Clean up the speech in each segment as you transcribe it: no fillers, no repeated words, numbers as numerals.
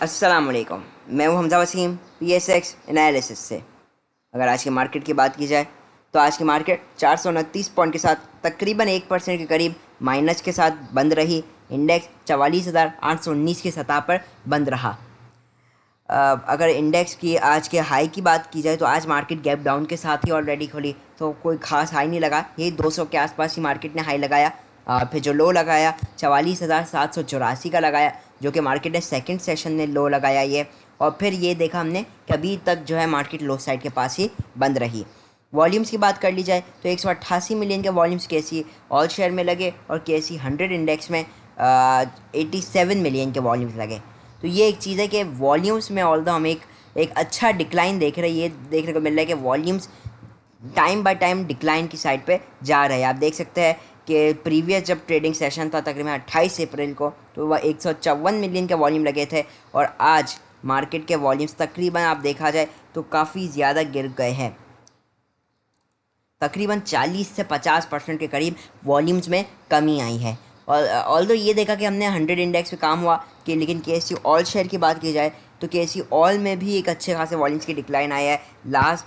अस्सलाम वालेकुम। मैं हूं हमज़ा वसीम PSX एनालिसिस से। अगर आज की मार्केट की बात की जाए तो आज की मार्केट 429 पॉइंट के साथ तकरीबन 1% के करीब माइनस के साथ बंद रही। इंडेक्स 44,819 की सतह पर बंद रहा। अगर इंडेक्स की आज के हाई की बात की जाए तो आज मार्केट गैप डाउन के साथ ही ऑलरेडी खुली, तो कोई खास हाई नहीं लगा। यही 200 के आसपास ही मार्केट ने हाई लगाया। फिर जो लो लगाया 44,784 का लगाया, जो कि मार्केट ने सेकंड सेशन में लो लगाया ये। और फिर ये देखा हमने कि अभी तक जो है मार्केट लो साइड के पास ही बंद रही। वॉल्यूम्स की बात कर ली जाए तो 188 मिलियन के वॉल्यूम्स KSE ऑल शेयर में लगे और KSE 100 इंडेक्स में 87 मिलियन के वॉल्यूम्स लगे। तो ये एक चीज़ है कि वॉल्यूम्स में ऑल हम एक अच्छा डिक्लाइन देख रहे हैं। ये देखने को मिल रहा है कि volumes time by time decline की साइड पे जा रहे हैं। आप देख सकते हैं कि प्रीवियस जब ट्रेडिंग सेशन था तकरीबन 28 अप्रैल को, तो वह 154 मिलियन के वॉल्यूम लगे थे और आज मार्केट के वॉल्यूम्स तकरीबन आप देखा जाए तो काफ़ी ज़्यादा गिर गए हैं। तकरीबन 40 से 50% के करीब वॉल्यूम्स में कमी आई है। और ऑल्दो ये देखा कि हमने 100 इंडेक्स पे काम हुआ कि, लेकिन KSE ऑल शेयर की बात की जाए तो KSE ऑल में भी एक अच्छे खासे वॉल्यूम्स की डिक्लाइन आया है। लास्ट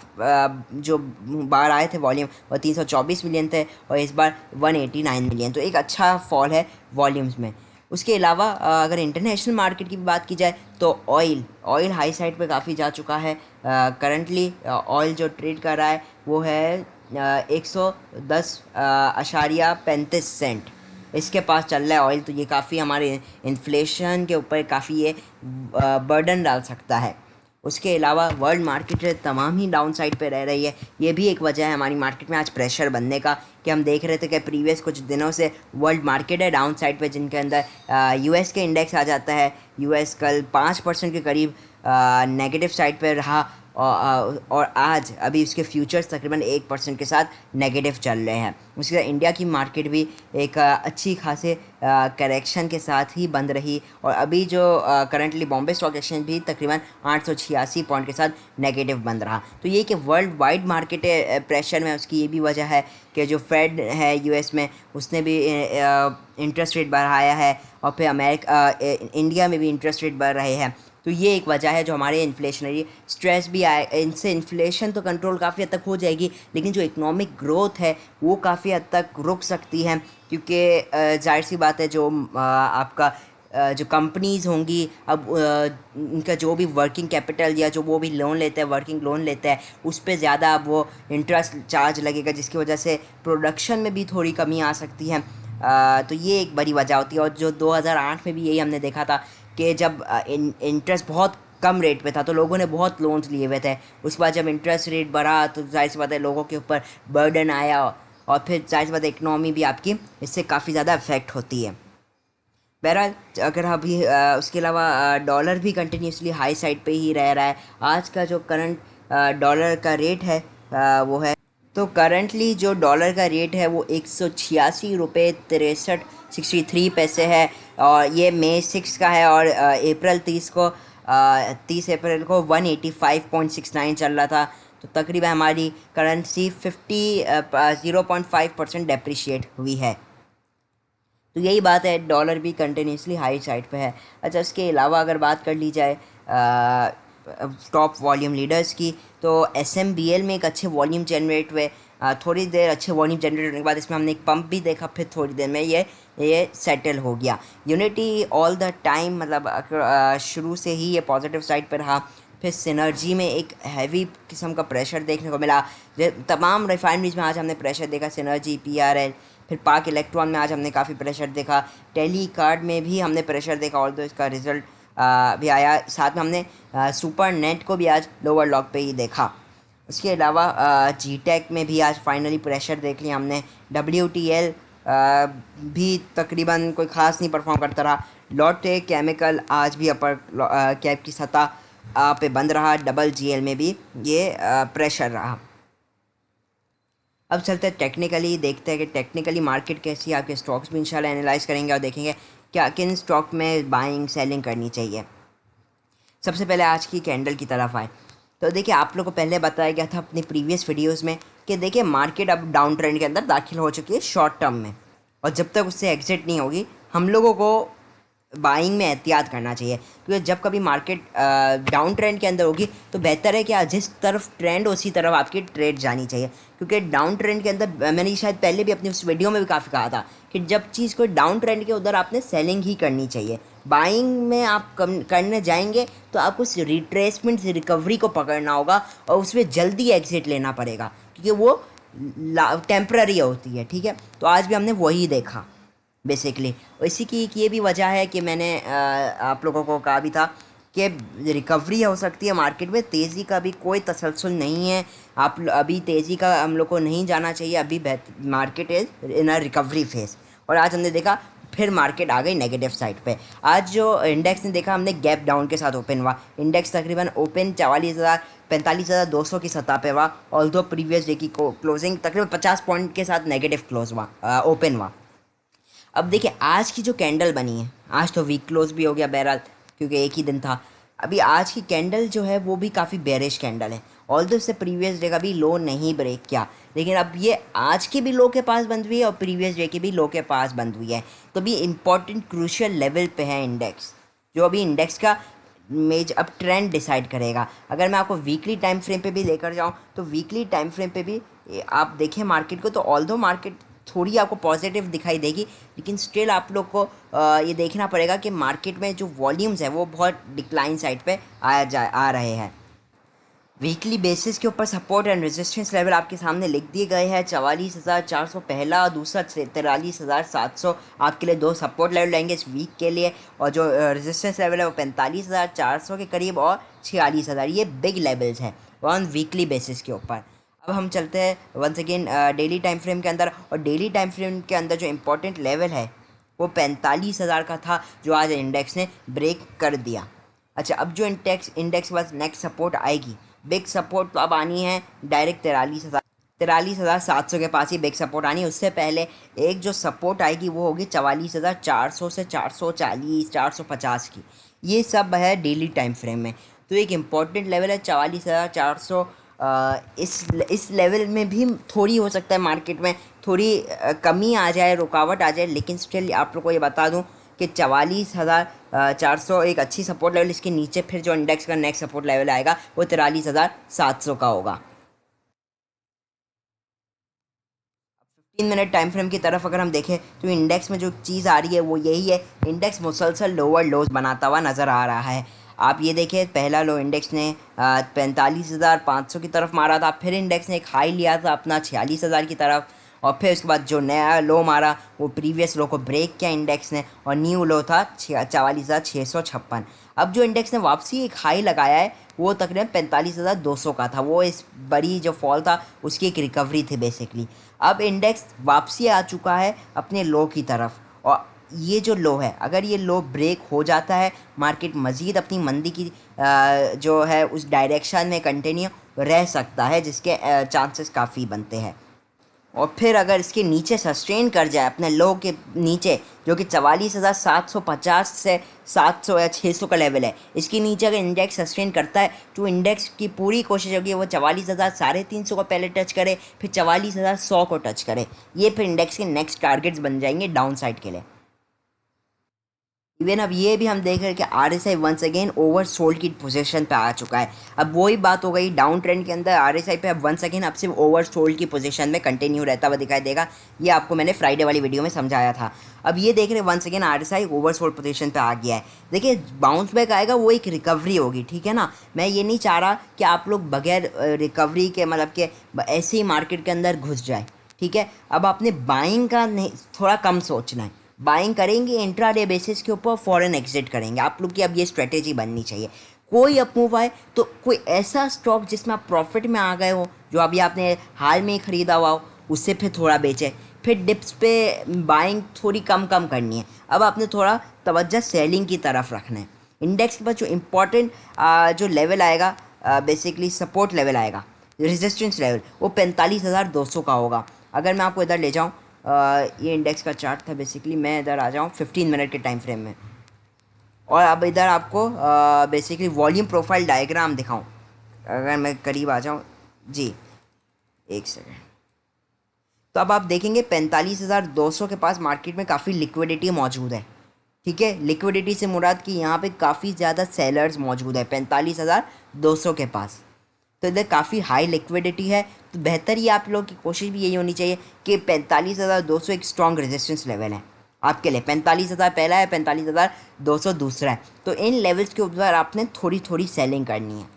जो बार आए थे वॉल्यूम वो 324 मिलियन थे और इस बार 189 मिलियन, तो एक अच्छा फॉल है वॉल्यूम्स में। उसके अलावा अगर इंटरनेशनल मार्केट की बात की जाए तो ऑयल हाई साइड पे काफ़ी जा चुका है। करंटली ऑयल जो ट्रेड कर रहा है वो है 110.35 सेंट इसके पास चल रहा है ऑयल। तो ये काफ़ी हमारे इन्फ्लेशन के ऊपर काफ़ी ये बर्डन डाल सकता है। उसके अलावा वर्ल्ड मार्केट तमाम ही डाउन साइड पे रह रही है। ये भी एक वजह है हमारी मार्केट में आज प्रेशर बनने का, कि हम देख रहे थे कि प्रीवियस कुछ दिनों से वर्ल्ड मार्केट है डाउन साइड पे, जिनके अंदर US के इंडेक्स आ जाता है। US कल 5% के करीब नेगेटिव साइड पे रहा और आज अभी इसके फ्यूचर्स तकरीबन 1% के साथ नेगेटिव चल रहे हैं। उसके बाद इंडिया की मार्केट भी एक अच्छी खासे करेक्शन के साथ ही बंद रही और अभी जो करंटली बॉम्बे स्टॉक एक्सचेंज भी तकरीबन 886 पॉइंट के साथ नेगेटिव बंद रहा। तो ये कि वर्ल्ड वाइड मार्केट प्रेशर में, उसकी ये भी वजह है कि जो फेड है US में उसने भी इंटरेस्ट रेट बढ़ाया है और फिर इंडिया में भी इंटरेस्ट रेट बढ़ रहे हैं। तो ये एक वजह है जो हमारे इन्फ्लेशनरी स्ट्रेस भी आए। इनसे इन्फ्लेशन तो कंट्रोल काफ़ी हद तक हो जाएगी, लेकिन जो इकोनॉमिक ग्रोथ है वो काफ़ी हद तक रुक सकती है, क्योंकि जाहिर सी बात है जो आपका जो कंपनीज़ होंगी अब उनका जो भी वर्किंग कैपिटल या जो वो भी लोन लेते हैं, वर्किंग लोन लेते हैं, उस पर ज़्यादा अब वो इंटरेस्ट चार्ज लगेगा, जिसकी वजह से प्रोडक्शन में भी थोड़ी कमी आ सकती है। तो ये एक बड़ी वजह होती है। और जो 2008 में भी यही हमने देखा था कि जब इंटरेस्ट बहुत कम रेट पे था तो लोगों ने बहुत लोन्स लिए हुए थे। उसके बाद जब इंटरेस्ट रेट बढ़ा तो जाहिर सी बात है लोगों के ऊपर बर्डन आया और फिर जाहिर सी बात है इकनॉमी भी आपकी इससे काफ़ी ज़्यादा अफेक्ट होती है। बहरहाल अगर अभी उसके अलावा डॉलर भी कंटिन्यूसली हाई साइड पे ही रह रहा है। आज का जो करंट डॉलर का रेट है वो है, तो करंटली जो डॉलर का रेट है वो 186 रुपये 63 पैसे है और ये मई 6 का है। और अप्रैल 30 अप्रैल को 185.69 चल रहा था। तो तकरीबन हमारी करेंसी 0.5% डेप्रिशिएट हुई है। तो यही बात है, डॉलर भी कंटिन्यूसली हाई साइड पे है। अच्छा, इसके अलावा अगर बात कर ली जाए टॉप वॉल्यूम लीडर्स की, तो SMBL में एक अच्छे वॉल्यूम जनरेट हुए। थोड़ी देर अच्छे वॉल्यूम जनरेट होने के बाद इसमें हमने एक पंप भी देखा, फिर थोड़ी देर में ये सेटल हो गया। यूनिटी ऑल द टाइम मतलब शुरू से ही ये पॉजिटिव साइड पर रहा। फिर सिनर्जी में एक हैवी किस्म का प्रेशर देखने को मिला। तमाम रिफाइनरीज में आज हमने प्रेशर देखा, सिनर्जी, PRL, फिर पाक इलेक्ट्रॉन में आज हमने काफ़ी प्रेशर देखा। टेली कार्ड में भी हमने प्रेशर देखा और तो इसका रिज़ल्ट भी आया। साथ में हमने सुपर नेट को भी आज लोअर लॉक पे ही देखा। उसके अलावा GTech में भी आज फाइनली प्रेशर देख लिया हमने। WTL भी तकरीबन कोई ख़ास नहीं परफॉर्म करता रहा। लॉटे केमिकल आज भी अपर कैप की सतह पे बंद रहा। GGL में भी ये प्रेशर रहा। अब चलते हैं टेक्निकली, देखते हैं कि टेक्निकली मार्केट कैसी है। आपके स्टॉक्स भी इंशाल्लाह एनालाइज करेंगे और देखेंगे क्या किन स्टॉक में बाइंग सेलिंग करनी चाहिए। सबसे पहले आज की कैंडल की तरफ आए तो देखिए, आप लोगों को पहले बताया गया था अपनी प्रीवियस वीडियोस में कि देखिए मार्केट अब डाउन ट्रेंड के अंदर दाखिल हो चुकी है शॉर्ट टर्म में, और जब तक उससे एग्जिट नहीं होगी हम लोगों को बाइंग में एहतियात करना चाहिए, क्योंकि जब कभी मार्केट डाउन ट्रेंड के अंदर होगी तो बेहतर है कि जिस तरफ ट्रेंड उसी तरफ आपकी ट्रेड जानी चाहिए। क्योंकि डाउन ट्रेंड के अंदर मैंने शायद पहले भी अपनी उस वीडियो में भी काफ़ी कहा था कि जब चीज़ कोई डाउन ट्रेंड के उधर आपने सेलिंग ही करनी चाहिए। बाइंग में आप करने जाएंगे तो आपको उस रिट्रेसमेंट से रिकवरी को पकड़ना होगा और उसमें जल्दी एग्जिट लेना पड़ेगा, क्योंकि वो टेम्प्ररी होती है। ठीक है, तो आज भी हमने वही देखा बेसिकली। और इसी की एक ये भी वजह है कि मैंने आप लोगों को कहा भी था कि रिकवरी हो सकती है मार्केट में, तेज़ी का भी कोई तसलसल नहीं है। अभी तेज़ी का हम लोग को नहीं जाना चाहिए, अभी market is in a recovery phase. और आज हमने देखा फिर मार्केट आ गई नेगेटिव साइड पे। आज जो इंडेक्स ने देखा हमने गैप डाउन के साथ ओपन हुआ। इंडेक्स तकरीबन ओपन 45,200 की सतह पे हुआ, ऑल्दो प्रीवियस डे की क्लोजिंग तकरीबन 50 पॉइंट के साथ नेगेटिव क्लोज हुआ, ओपन हुआ। अब देखिए आज की जो कैंडल बनी है, आज तो वीक क्लोज भी हो गया बहरहाल, क्योंकि एक ही दिन था। अभी आज की कैंडल जो है वो भी काफ़ी बेरिश कैंडल है, ऑल्दो इससे प्रीवियस डे का भी लो नहीं ब्रेक किया, लेकिन अब ये आज के भी लो के पास बंद हुई है और प्रीवियस डे के भी लो के पास बंद हुई है। तो अभी इंपॉर्टेंट क्रूशियल लेवल पे है इंडेक्स, जो अभी इंडेक्स का अब ट्रेंड डिसाइड करेगा। अगर मैं आपको वीकली टाइम फ्रेम पे भी लेकर जाऊं तो वीकली टाइम फ्रेम पे भी आप देखें मार्केट को, तो ऑल्दो मार्केट थोड़ी आपको पॉजिटिव दिखाई देगी, लेकिन स्टिल आप लोग को ये देखना पड़ेगा कि मार्केट में जो वॉल्यूम्स है वो बहुत डिक्लाइन साइड पे आ रहे हैं। वीकली बेसिस के ऊपर सपोर्ट एंड रेजिस्टेंस लेवल आपके सामने लिख दिए गए हैं। 44,400 पहला और दूसरा 43,700 आपके लिए दो सपोर्ट लेवल रहेंगे इस वीक के लिए, और जो रेजिस्टेंस लेवल है वो 45,400 के करीब और 46,000, ये बिग लेवल्स हैं ऑन वीकली बेसिस के ऊपर। अब हम चलते हैं once again daily time frame के अंदर, और डेली टाइम फ्रेम के अंदर जो इम्पोर्टेंट लेवल है वो 45,000 का था, जो आज इंडेक्स ने ब्रेक कर दिया। अच्छा, अब जो इंडेक्स के बाद नेक्स्ट सपोर्ट आएगी, बिग सपोर्ट तो अब आनी है डायरेक्ट 43,700 के पास ही बिग सपोर्ट आनी है। उससे पहले एक जो सपोर्ट आएगी वो होगी 44,400 से 440 450 की। ये सब है डेली टाइम फ्रेम में। तो एक इम्पॉर्टेंट लेवल है 44,400। इस लेवल में भी थोड़ी हो सकता है मार्केट में थोड़ी कमी आ जाए, रुकावट आ जाए, लेकिन स्टिल आप लोग को ये बता दूं कि 44,400 एक अच्छी सपोर्ट लेवल। इसके नीचे फिर जो इंडेक्स का नेक्स्ट सपोर्ट लेवल आएगा वो 43,700 का होगा। 15 मिनट टाइम फ्रेम की तरफ अगर हम देखें तो इंडेक्स में जो चीज़ आ रही है वो यही है, इंडेक्स मुसलसल लोअर लोज बनाता हुआ नज़र आ रहा है। आप ये देखिए, पहला लो इंडेक्स ने 45,500 की तरफ मारा था, फिर इंडेक्स ने एक हाई लिया था अपना 46,000 की तरफ, और फिर उसके बाद जो नया लो मारा वो प्रीवियस लो को ब्रेक किया इंडेक्स ने, और न्यू लो था 44,656। अब जो इंडेक्स ने वापसी एक हाई लगाया है वो तकरीबन 45,200 का था, वो इस बड़ी जो फॉल था उसकी एक रिकवरी थी बेसिकली। अब इंडेक्स वापसी आ चुका है अपने लो की तरफ, और ये जो लो है अगर ये लो ब्रेक हो जाता है, मार्केट मज़ीद अपनी मंदी की जो है उस डायरेक्शन में कंटिन्यू रह सकता है, जिसके चांसेस काफ़ी बनते हैं। और फिर अगर इसके नीचे सस्टेन कर जाए अपने लो के नीचे, जो कि 44,750 से 700 या 600 का लेवल है, इसके नीचे अगर इंडेक्स सस्टेन करता है तो इंडेक्स की पूरी कोशिश होगी वो 44,350 को पहले टच करे, फिर 44,100 को टच करे। ये फिर इंडेक्स के नेक्स्ट टारगेट्स बन जाएंगे डाउन साइड के लिए। इवन अब ये भी हम देख रहे हैं कि RSI once again oversold की पोजीशन पे आ चुका है। अब वही बात हो गई, डाउन ट्रेंड के अंदर RSI पे अब वंस अगेन अब सिर्फ ओवर सोल्ड की पोजीशन में कंटिन्यू रहता हुआ दिखाई देगा। ये आपको मैंने फ्राइडे वाली वीडियो में समझाया था। अब ये देख रहे हैं once again RSI oversold position पे आ गया है। देखिए बाउंस बैक आएगा, वो एक रिकवरी होगी, ठीक है ना। मैं ये नहीं चाह रहा कि आप लोग बगैर रिकवरी के मतलब कि ऐसे ही मार्केट के अंदर घुस जाए, ठीक है। अब आपने बाइंग का नहीं, थोड़ा कम सोचना है। बाइंग करेंगे इंट्राडे बेसिस के ऊपर, फॉरेन एग्जिट करेंगे, आप लोग की अब ये स्ट्रेटेजी बननी चाहिए। कोई अपमूव आए तो कोई ऐसा स्टॉक जिसमें आप प्रॉफिट में आ गए हो, जो अभी आपने हाल में ही ख़रीदा हुआ हो, उससे फिर थोड़ा बेचें, फिर डिप्स पे बाइंग थोड़ी कम कम करनी है। अब आपने थोड़ा तवज्जो सेलिंग की तरफ रखना है। इंडेक्स के पास जो इम्पोर्टेंट जो लेवल आएगा, बेसिकली सपोर्ट लेवल आएगा, रेजिस्टेंस लेवल, वो 45,200 का होगा। अगर मैं आपको इधर ले जाऊँ, ये इंडेक्स का चार्ट था बेसिकली, मैं इधर आ जाऊँ 15 मिनट के टाइम फ्रेम में, और अब इधर आपको बेसिकली वॉल्यूम प्रोफाइल डायग्राम दिखाऊं। अगर मैं करीब आ जाऊँ जी, एक सेकेंड, तो अब आप देखेंगे 45,200 के पास मार्केट में काफ़ी लिक्विडिटी मौजूद है, ठीक है, लिक्विडिटी से मुराद कि यहाँ पे काफ़ी ज़्यादा सेलर्स मौजूद है 45,200 के पास। तो इधर काफ़ी हाई लिक्विडिटी है, तो बेहतर ही आप लोग की कोशिश भी यही होनी चाहिए कि 45,200 एक स्ट्रॉन्ग रेजिस्टेंस लेवल है आपके लिए। 45,000 पहला है, 45,200 दूसरा है। तो इन लेवल्स के ऊपर आपने थोड़ी थोड़ी सेलिंग करनी है।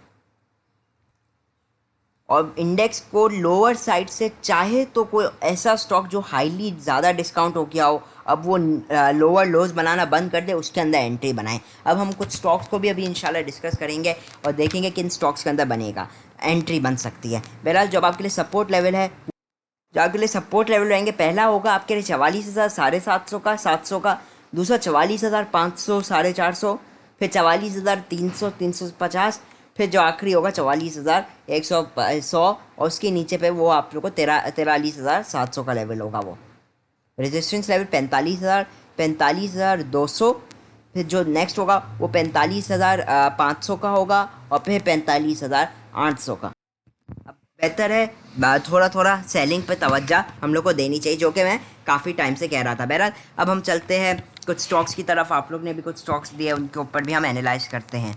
और इंडेक्स को लोअर साइड से चाहे तो कोई ऐसा स्टॉक जो हाईली ज़्यादा डिस्काउंट हो गया हो, अब वो लोअर लोज बनाना बंद कर दे, उसके अंदर एंट्री बनाएं। अब हम कुछ स्टॉक्स को भी अभी इंशाल्लाह डिस्कस करेंगे और देखेंगे किन स्टॉक्स के अंदर बनेगा एंट्री बन सकती है। बहरहाल जब आपके लिए सपोर्ट लेवल है, जो आपके लिए सपोर्ट लेवल रहेंगे, पहला होगा आपके लिए 44,000 750 का 700 का, दूसरा 44,500 450, फिर 44,300 350, फिर जो आखिरी होगा 44,100 100, और उसके नीचे पे वो आप लोग को 43,700 का लेवल होगा। वो रेजिस्टेंस लेवल 45,000 45,200, फिर जो नेक्स्ट होगा वो 45,500 का होगा, और फिर 45,800 का। अब बेहतर है थोड़ा थोड़ा सेलिंग पे तवज्जो हम लोग को देनी चाहिए, जो कि मैं काफ़ी टाइम से कह रहा था। बहरहाल अब हम चलते हैं कुछ स्टॉक्स की तरफ। आप लोग ने भी कुछ स्टॉक्स दिए, उनके ऊपर भी हम एनालाइज करते हैं।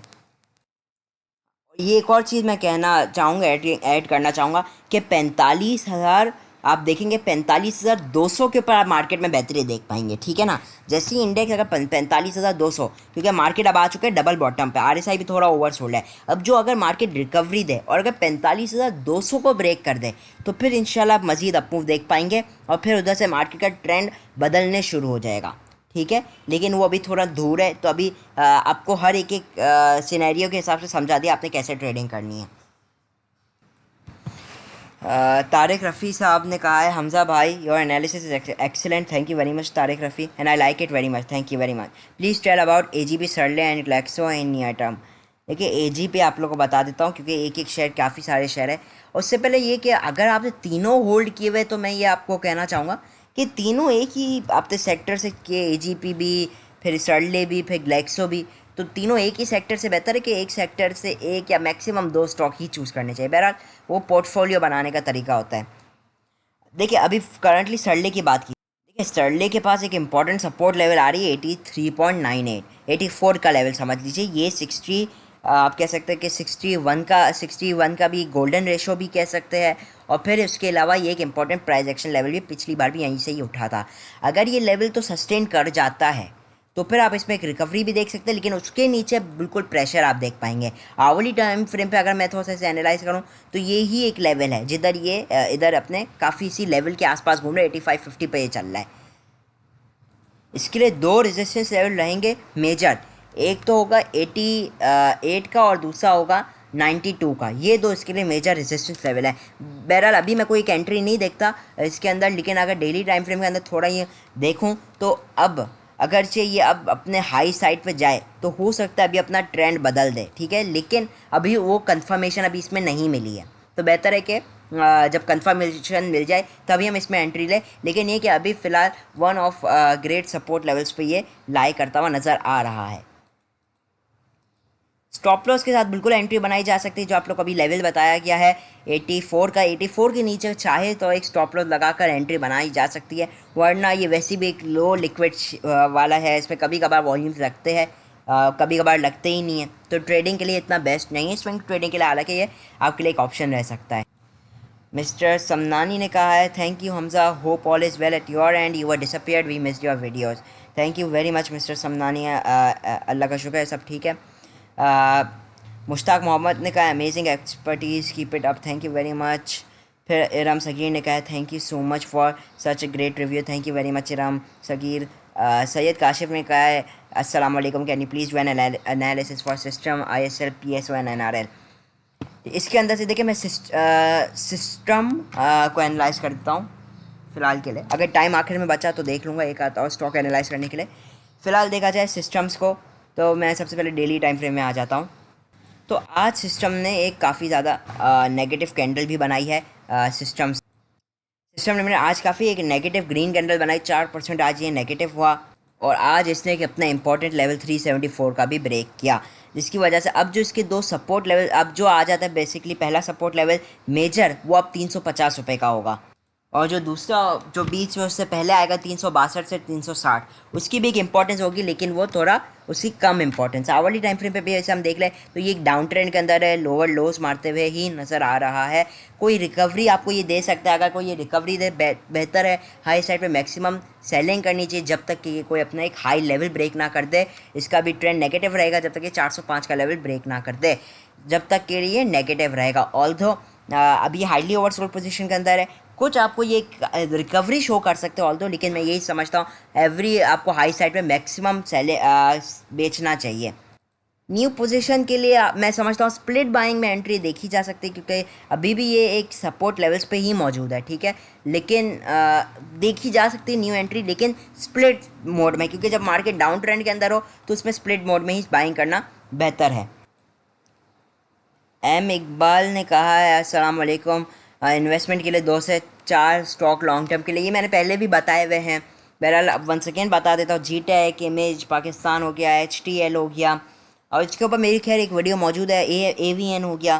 ये एक और चीज़ मैं कहना चाहूँगा, ऐड करना चाहूँगा कि 45,000 आप देखेंगे 45,200 के ऊपर आप मार्केट में बेहतरी देख पाएंगे। ठीक है ना, जैसे ही इंडेक्स अगर 45,200, क्योंकि मार्केट अब आ चुके हैं डबल बॉटम पे, आरएसआई भी थोड़ा ओवरसोल्ड है। अब जो अगर मार्केट रिकवरी दे और अगर 45,200 को ब्रेक कर दे, तो फिर इंशाल्लाह आप मज़ीद अपमूव देख पाएंगे और फिर उधर से मार्केट का ट्रेंड बदलने शुरू हो जाएगा। ठीक है, लेकिन वो अभी थोड़ा दूर है, तो अभी आपको हर एक एक सिनेरियो के हिसाब से समझा दिया आपने कैसे ट्रेडिंग करनी है। तारिक रफ़ी साहब ने कहा है, हमज़ा भाई your analysis is excellent, thank you very much Tariq Rafi, and I like it very much, thank you very much. Please tell about AGP Searle and Glaxo in near term. देखिए एजीपी आप लोगों को बता देता हूँ, क्योंकि एक एक शेयर काफ़ी सारे शेयर है। उससे पहले ये कि अगर आपने तीनों होल्ड किए हुए, तो मैं ये आपको कहना चाहूँगा कि तीनों एक ही आपने सेक्टर से किए, एजीपी भी, फिर सरले भी, फिर ग्लैक्सो भी, तो तीनों एक ही सेक्टर से बेहतर है कि एक सेक्टर से एक या मैक्सिमम दो स्टॉक ही चूज़ करने चाहिए। बहरहाल वो पोर्टफोलियो बनाने का तरीका होता है। देखिए अभी करंटली सरले की बात की, देखिए सरले के पास एक इंपॉर्टेंट सपोर्ट लेवल आ रही है 83.98, 84 का लेवल समझ लीजिए। ये 60 आप कह सकते हैं कि 61 का भी गोल्डन रेशो भी कह सकते हैं। और फिर उसके अलावा ये एक इंपॉर्टेंट प्राइस एक्शन लेवल भी पिछली बार भी यहीं से ही उठा था। अगर ये लेवल तो सस्टेन कर जाता है, तो फिर आप इसमें एक रिकवरी भी देख सकते हैं, लेकिन उसके नीचे बिल्कुल प्रेशर आप देख पाएंगे। आवली टाइम फ्रेम पे अगर मैं थोड़ा सा इसे एनालाइज करूँ, तो ये ही एक लेवल है जिधर ये इधर अपने काफ़ी इसी लेवल के आसपास घूम रहे, 85-50 पे ये चल रहा है। इसके लिए दो रेजिस्टेंस लेवल रहेंगे मेजर, एक तो होगा 88 का और दूसरा होगा 92 का। ये दो इसके लिए मेजर रेजिस्टेंस लेवल है। बहरहाल अभी मैं कोई एक एंट्री नहीं देखता इसके अंदर, लेकिन अगर डेली टाइम फ्रेम के अंदर थोड़ा ये देखूं, तो अब अगरचे ये अब अपने हाई साइड पे जाए, तो हो सकता है अभी अपना ट्रेंड बदल दे। ठीक है, लेकिन अभी वो कंफर्मेशन अभी इसमें नहीं मिली है, तो बेहतर है कि जब कंफर्मेशन मिल जाए तभी हम इसमें एंट्री लें। लेकिन ये कि अभी फ़िलहाल one of great support levels पे ये लाई करता हुआ नज़र आ रहा है। स्टॉप लॉस के साथ बिल्कुल एंट्री बनाई जा सकती है, जो आप लोग को अभी लेवल बताया गया है 84 का। 84 के नीचे चाहे तो एक स्टॉप लॉस लगाकर एंट्री बनाई जा सकती है, वरना ये वैसे भी एक लो लिक्विड वाला है, इसमें कभी कभार वॉल्यूम्स लगते हैं, कभी कभार लगते ही नहीं है, तो ट्रेडिंग के लिए इतना बेस्ट नहीं है स्विंग ट्रेडिंग के लिए, हालांकि ये आपके लिए एक ऑप्शन रह सकता है। मिस्टर समनानी ने कहा है, thank you Hamza, hope all is well at your end, you are disappeared, we missed your videos. Thank you very much mister Samnani, अल्लाह का शुक्र है, सब ठीक है। मुश्ताक मोहम्मद ने कहा, amazing expertise, keep it up, thank you very much. फिर इरम सगीर ने कहा, thank you so much for such a great review, thank you very much Iram Sagheer. Syed Kashif ने कहा है, अस्सलाम वालेकुम, can you please do an analysis for system ISL PSO and NRL। इसके अंदर से देखिए मैं सिस्टम को एनालाइज कर देता हूँ फ़िलहाल के लिए, अगर टाइम आखिर में बचा तो देख लूँगा एक आता और स्टॉक एनालाइज करने के लिए। फ़िलहाल देखा जाए सिस्टम्स को, तो मैं सबसे पहले डेली टाइम फ्रेम में आ जाता हूँ। तो आज सिस्टम ने एक काफ़ी ज़्यादा नेगेटिव कैंडल भी बनाई है। सिस्टम ने आज काफ़ी एक नेगेटिव ग्रीन कैंडल बनाई, 4% आज ये नेगेटिव हुआ, और आज इसने एक अपना इंपॉर्टेंट लेवल 374 का भी ब्रेक किया, जिसकी वजह से अब जो इसके दो सपोर्ट लेवल अब जो आ जाता है, बेसिकली पहला सपोर्ट लेवल मेजर वो अब 350 रुपये का होगा। और जो दूसरा जो बीच में उससे पहले आएगा 362 से 360, उसकी भी एक इंपॉर्टेंस होगी, लेकिन वो थोड़ा उसकी कम इंपॉर्टेंस। आवरली टाइम फ्रेम पे भी ऐसे हम देख लें तो ये एक डाउन ट्रेंड के अंदर है, लोअर लोज मारते हुए ही नज़र आ रहा है। कोई रिकवरी आपको ये दे सकता है, अगर कोई ये रिकवरी दे बेहतर है। हाई साइड पे मैक्सिमम सेलिंग करनी चाहिए जब तक कि ये कोई अपना एक हाई लेवल ब्रेक ना कर दे। इसका भी ट्रेंड नेगेटिव रहेगा जब तक ये 405 का लेवल ब्रेक ना कर दे, जब तक के लिए नेगेटिव रहेगा। ऑल्दो अभी हाईली ओवरसोल्ड पोजीशन के अंदर है, कुछ आपको ये रिकवरी शो कर सकते हो ऑल्दो, लेकिन मैं यही समझता हूँ एवरी आपको हाई साइड पे मैक्सिमम सेले बेचना चाहिए। न्यू पोजीशन के लिए मैं समझता हूँ स्प्लिट बाइंग में एंट्री देखी जा सकती है, क्योंकि अभी भी ये एक सपोर्ट लेवल्स पे ही मौजूद है, ठीक है। लेकिन देखी जा सकती है न्यू एंट्री, लेकिन स्प्लिट मोड में, क्योंकि जब मार्केट डाउन ट्रेंड के अंदर हो तो उसमें स्प्लिट मोड में ही बाइंग करना बेहतर है। एम इकबाल ने कहा है अस्सलाम वालेकुम, इन्वेस्टमेंट के लिए 2 से 4 स्टॉक लॉन्ग टर्म के लिए, ये मैंने पहले भी बताए हुए हैं। बहरहाल अब वन सेकेंड बता देता हूँ। जी टेक, इमेज पाकिस्तान हो गया, एच टी एल हो गया, और इसके ऊपर मेरी खैर एक वीडियो मौजूद है। ए वी एन हो गया,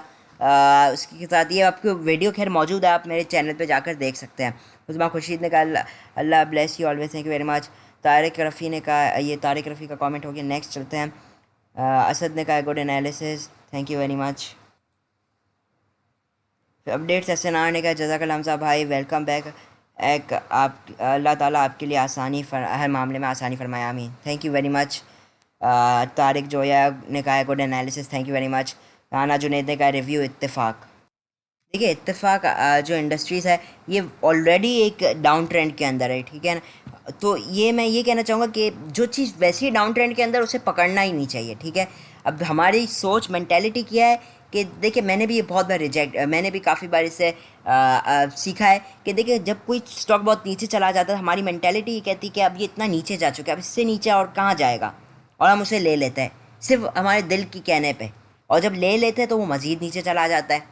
उसके साथ ये आपको वीडियो खैर मौजूद है, आप मेरे चैनल पे जाकर देख सकते हैं। उसमें खुर्शीद ने कहा अल्लाह bless you always, thank you very much. Tariq Rafi ने कहा, ये तारिक रफ़ी का कमेंट हो गया। नेक्स्ट चलते हैं। असद ने कहा good analysis, thank you very much. Updates S N R ने कहा जज़ाकल्लाह हमजा भाई, वेलकम बैक। एक आप अल्लाह ताला आपके लिए आसानी हर मामले में आसानी फरमाया, आमीन, thank you very much. Tariq Zoya ने कहा good analysis, thank you very much. Rana Junaid ने कहा रिव्यू इत्तेफाक। देखिए इत्तेफाक जो इंडस्ट्रीज़ है ये ऑलरेडी एक डाउन ट्रेंड के अंदर है, ठीक है ना। तो ये मैं ये कहना चाहूँगा कि जो चीज़ वैसी डाउन ट्रेंड के अंदर उसे पकड़ना ही नहीं चाहिए, ठीक है। अब हमारी सोच मेंटेलिटी क्या है कि देखिए, मैंने भी ये बहुत बार मैंने भी काफ़ी बार इससे सीखा है कि देखिए जब कोई स्टॉक बहुत नीचे चला जाता है, हमारी मेंटेलिटी ये कहती है कि अब ये इतना नीचे जा चुका है, अब इससे नीचे और कहाँ जाएगा, और हम उसे ले लेते हैं सिर्फ हमारे दिल की कहने पे, और जब ले लेते हैं तो वो मज़ीद नीचे चला जाता है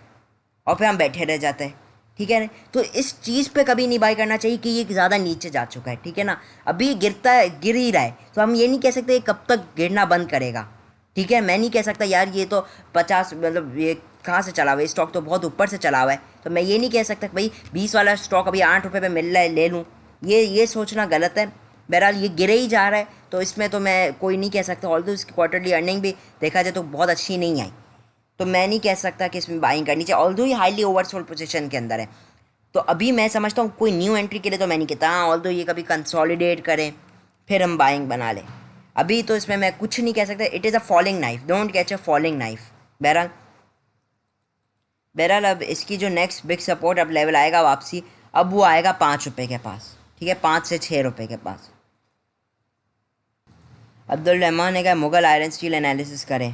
और फिर हम बैठे रह जाते हैं, ठीक है ना। तो इस चीज़ पे कभी नहीं बाई करना चाहिए कि ये ज़्यादा नीचे जा चुका है, ठीक है ना। अभी गिरता है, गिर ही रहा है, तो हम ये नहीं कह सकते कब तक गिरना बंद करेगा, ठीक है। मैं नहीं कह सकता यार ये तो 50 मतलब ये कहाँ से चला हुआ है, स्टॉक तो बहुत ऊपर से चला हुआ है, तो मैं ये नहीं कह सकता भाई 20 वाला स्टॉक अभी 8 रुपये पे मिल रहा है ले लूँ। ये सोचना गलत है। बहरहाल ये गिरे ही जा रहा है, तो इसमें तो मैं कोई नहीं कह सकता। ऑल्दो इसकी क्वार्टरली अर्निंग भी देखा जाए तो बहुत अच्छी नहीं आई, तो मैं नहीं कह सकता कि इसमें बाइंग करनी चाहिए, ऑल्दो ये हाईली ओवरसोल्ड पोजीशन के अंदर है। तो अभी मैं समझता हूँ कोई न्यू एंट्री के लिए तो मैं नहीं कहता। हाँ, ऑल्दो ये कभी कंसोलिडेट करें फिर हम बाइंग बना लें, अभी तो इसमें मैं कुछ नहीं कह सकता। It is a falling knife, don't catch a falling knife. बहरहाल अब इसकी जो नेक्स्ट बिग सपोर्ट अब लेवल आएगा वापसी, अब वो आएगा 5 रुपये के पास, ठीक है, 5 से 6 रुपये के पास। अब्दुल रहमान ने कहा मुगल आयरन स्टील एनालिसिस करें।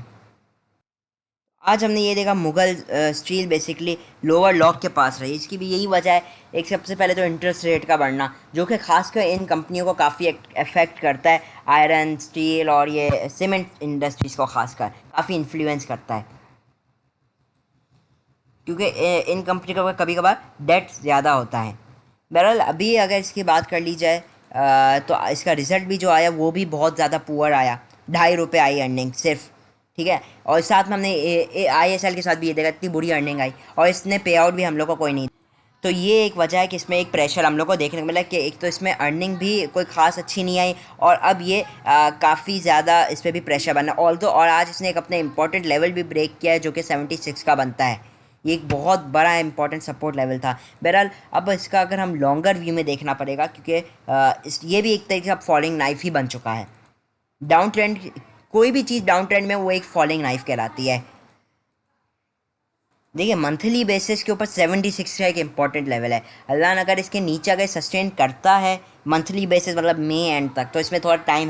आज हमने ये देखा Mughal steel basically lower lock के पास रही। इसकी भी यही वजह है, एक सबसे पहले तो इंटरेस्ट रेट का बढ़ना, जो कि खासकर इन कंपनियों को काफ़ी अफेक्ट करता है। आयरन स्टील और ये सीमेंट इंडस्ट्रीज़ को खासकर काफ़ी इन्फ्लुएंस करता है, क्योंकि इन कंपनी का कभी कभार डेट ज़्यादा होता है। बहरहाल अभी अगर इसकी बात कर ली जाए तो इसका रिज़ल्ट भी जो आया वो भी बहुत ज़्यादा पुअर आया, 2.5 रुपये आई अर्निंग सिर्फ, ठीक है। और साथ में हमने ISL के साथ भी ये देखा इतनी बुरी अर्निंग आई, और इसने पे आउट भी हम लोग को कोई नहीं। तो ये एक वजह है कि इसमें एक प्रेशर हम लोग को देखने को मिला कि एक तो इसमें अर्निंग भी कोई ख़ास अच्छी नहीं आई, और अब ये काफ़ी ज़्यादा इस पर भी प्रेशर बना ऑल्दो। और आज इसने एक अपने इंपॉर्टेंट लेवल भी ब्रेक किया है जो कि 76 का बनता है। ये एक बहुत बड़ा इंपॉर्टेंट सपोर्ट लेवल था। बहरहाल अब इसका अगर हम लॉन्गर व्यू में देखना पड़ेगा, क्योंकि ये भी एक तरीके से अब फॉलिंग नाइफ ही बन चुका है। डाउन ट्रेंड, कोई भी चीज़ डाउन ट्रेंड में वो एक फॉलिंग नाइफ कहलाती है। देखिए मंथली बेसिस के ऊपर 76 का एक इंपॉर्टेंट लेवल है। अल्लाह ने अगर इसके नीचे अगर सस्टेन करता है मंथली बेसिस मतलब मई एंड तक, तो इसमें थोड़ा टाइम,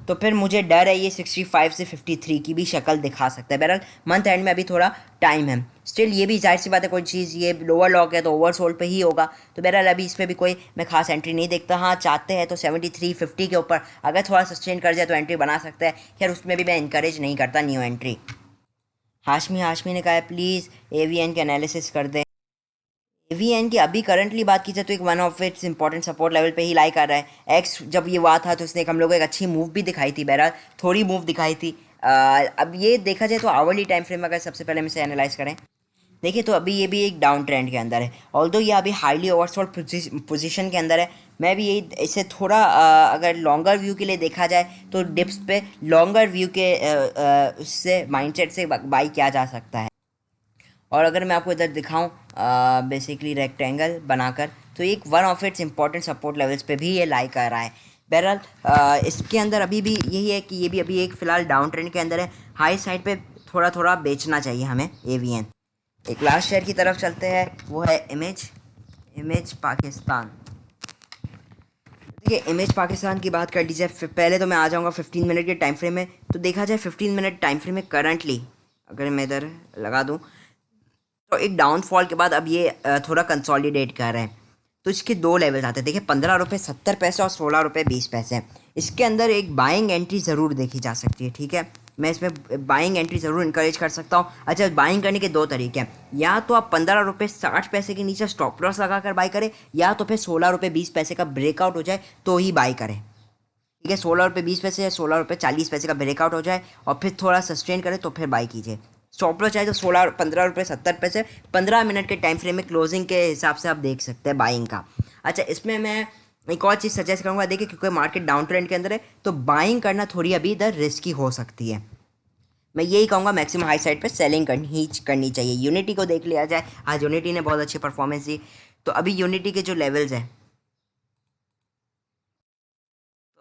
तो फिर मुझे डर है ये 65 से 53 की भी शक्ल दिखा सकता है। बहरहाल मंथ एंड में अभी थोड़ा टाइम है। स्टिल ये भी जाहिर सी बात है, कोई चीज़ ये लोअर लॉक है तो ओवरसोल्ड पे ही होगा, तो बहरहाल अभी इस पर भी कोई मैं खास एंट्री नहीं देखता। हाँ, चाहते हैं तो 73-50 के ऊपर अगर थोड़ा सस्टेन कर जाए तो एंट्री बना सकता है। खैर उसमें भी मैं इंकरेज नहीं करता न्यू एंट्री। हाशमी ने कहा है प्लीज़ AVN के एनालिसिस कर दें। AVN की अभी करंटली बात की जाए तो एक one of its important support level पे ही लाई कर रहा है। एक्स जब ये हुआ था तो उसने हम लोग को एक अच्छी मूव भी दिखाई थी, बहरहाल थोड़ी मूव दिखाई थी। अब ये देखा जाए तो आवरली टाइम फ्रेम में अगर सबसे पहले हम इसे एनालाइज करें देखिए तो अभी ये भी एक डाउन ट्रेंड के अंदर है, ऑल्दो ये अभी हाईली ओवरसोल्ड पोजीशन के अंदर है। मैं भी यही इसे थोड़ा अगर लॉन्गर व्यू के लिए देखा जाए तो डिप्स पे लॉन्गर व्यू के उससे माइंडसेट से बाई किया जा सकता है। और अगर मैं आपको इधर दिखाऊं बेसिकली रेक्टेंगल बनाकर, तो एक one of its important support levels पे भी ये लाई कर रहा है। बहरहाल इसके अंदर अभी भी यही है कि ये भी अभी एक फ़िलहाल डाउन ट्रेंड के अंदर है। हाई साइड पे थोड़ा थोड़ा बेचना चाहिए हमें एवीएन। एक लास्ट शेयर की तरफ चलते हैं, वो है इमेज इमेज पाकिस्तान। देखिए इमेज पाकिस्तान की बात कर ली जाए, पहले तो मैं आ जाऊंगा 15 मिनट के टाइम फ्रेम में। तो देखा जाए 15 मिनट टाइम फ्रेम में करंटली अगर मैं इधर लगा दूं, तो एक डाउनफॉल के बाद अब ये थोड़ा कंसोलिडेट कर रहे हैं। तो इसके दो लेवल्स आते हैं, देखिए 15 रुपये 70 पैसे और 16 रुपये 20 पैसे। इसके अंदर एक बाइंग एंट्री ज़रूर देखी जा सकती है, ठीक है। मैं इसमें बाइंग एंट्री ज़रूर इंकरेज कर सकता हूँ। अच्छा, बाइंग करने के दो तरीके हैं, या तो आप 15 रुपये 60 पैसे के नीचे स्टॉप लॉस लगा कर बाई करें, या तो फिर 16 रुपये 20 पैसे का ब्रेकआउट हो जाए तो ही बाई करें, ठीक है। 16 रुपये 20 पैसे या 16 रुपये 40 पैसे का ब्रेकआउट हो जाए और फिर थोड़ा सस्टेन करे तो फिर बाई कीजिए। स्टॉप लॉस चाहे तो 15 रुपये 70 पैसे 15 मिनट के टाइम फ्रेम में क्लोजिंग के हिसाब से आप देख सकते हैं बाइंग का। अच्छा, इसमें मैं एक और चीज़ सजेस्ट करूँगा, देखिए क्योंकि मार्केट डाउन ट्रेंड के अंदर है तो बाइंग करना थोड़ी अभी इधर रिस्की हो सकती है। मैं यही कहूँगा मैक्सिमम हाई साइड पे सेलिंग करनी चाहिए। यूनिटी को देख लिया जाए, आज यूनिटी ने बहुत अच्छी परफॉर्मेंस दी। तो अभी यूनिटी के जो लेवल्स हैं,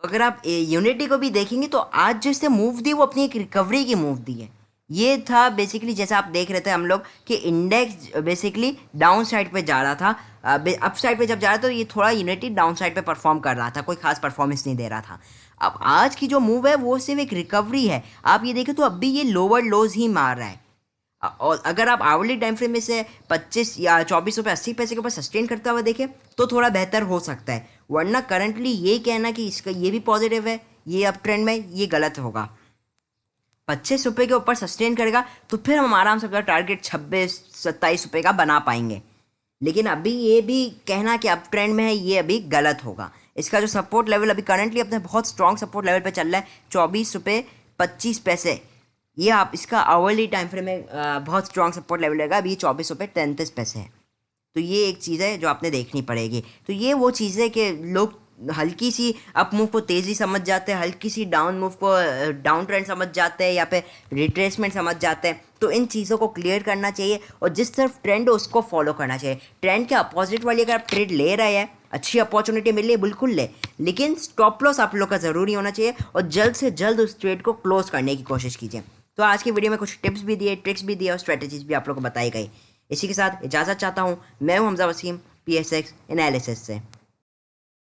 तो अगर आप यूनिटी को भी देखेंगे तो आज जो इसने मूव दी वो अपनी एक रिकवरी की मूव दी है। ये था बेसिकली जैसा आप देख रहे थे हम लोग कि इंडेक्स बेसिकली डाउन साइड पे जा रहा था, अप साइड पे जब जा रहा था तो ये थोड़ा यूनिटी डाउन साइड पे परफॉर्म कर रहा था, कोई खास परफॉर्मेंस नहीं दे रहा था। अब आज की जो मूव है वो सिर्फ एक रिकवरी है। आप ये देखें तो अब भी ये लोअर लोज ही मार रहा है। और अगर आप आवरली टाइम फ्रेम में से 25 या 24 रुपये 80 पैसे के ऊपर सस्टेन करता हुआ देखें तो थोड़ा बेहतर हो सकता है, वरना करंटली ये कहना कि इसका ये भी पॉजिटिव है, ये अप ट्रेंड में, ये गलत होगा। 25 रुपये के ऊपर सस्टेन करेगा तो फिर हम आराम से अपना टारगेट 26 27 रुपये का बना पाएंगे। लेकिन अभी ये भी कहना कि अप ट्रेंड में है, ये अभी गलत होगा। इसका जो सपोर्ट लेवल अभी करंटली अपने बहुत स्ट्रॉन्ग सपोर्ट लेवल पे चल रहा है 24 रुपये 25 पैसे। ये आप इसका आवरली टाइम फ्रेम में बहुत स्ट्रॉन्ग सपोर्ट लेवल रहेगा। अभी 24 रुपये 33 पैसे है। तो ये एक चीज़ है जो आपने देखनी पड़ेगी। तो ये वो चीज़ है कि लोग हल्की सी अप मूव को तेज़ी समझ जाते हैं, हल्की सी डाउन मूव को डाउन ट्रेंड समझ जाते हैं, या फिर रिट्रेसमेंट समझ जाते हैं। तो इन चीज़ों को क्लियर करना चाहिए और जिस तरफ ट्रेंड है उसको फॉलो करना चाहिए। ट्रेंड के अपोजिट वाली अगर आप ट्रेड ले रहे हैं, अच्छी अपॉर्चुनिटी मिल रही है, बिल्कुल ले, लेकिन स्टॉप लॉस आप लोग का ज़रूरी होना चाहिए और जल्द से जल्द उस ट्रेड को क्लोज करने की कोशिश कीजिए। तो आज की वीडियो में कुछ टिप्स भी दिए, ट्रिक्स भी दिए और स्ट्रेटजीज भी आप लोग को बताई गई। इसी के साथ इजाज़त चाहता हूँ। मैं हूँ हमजा वसीम PSX एनालिसिस से।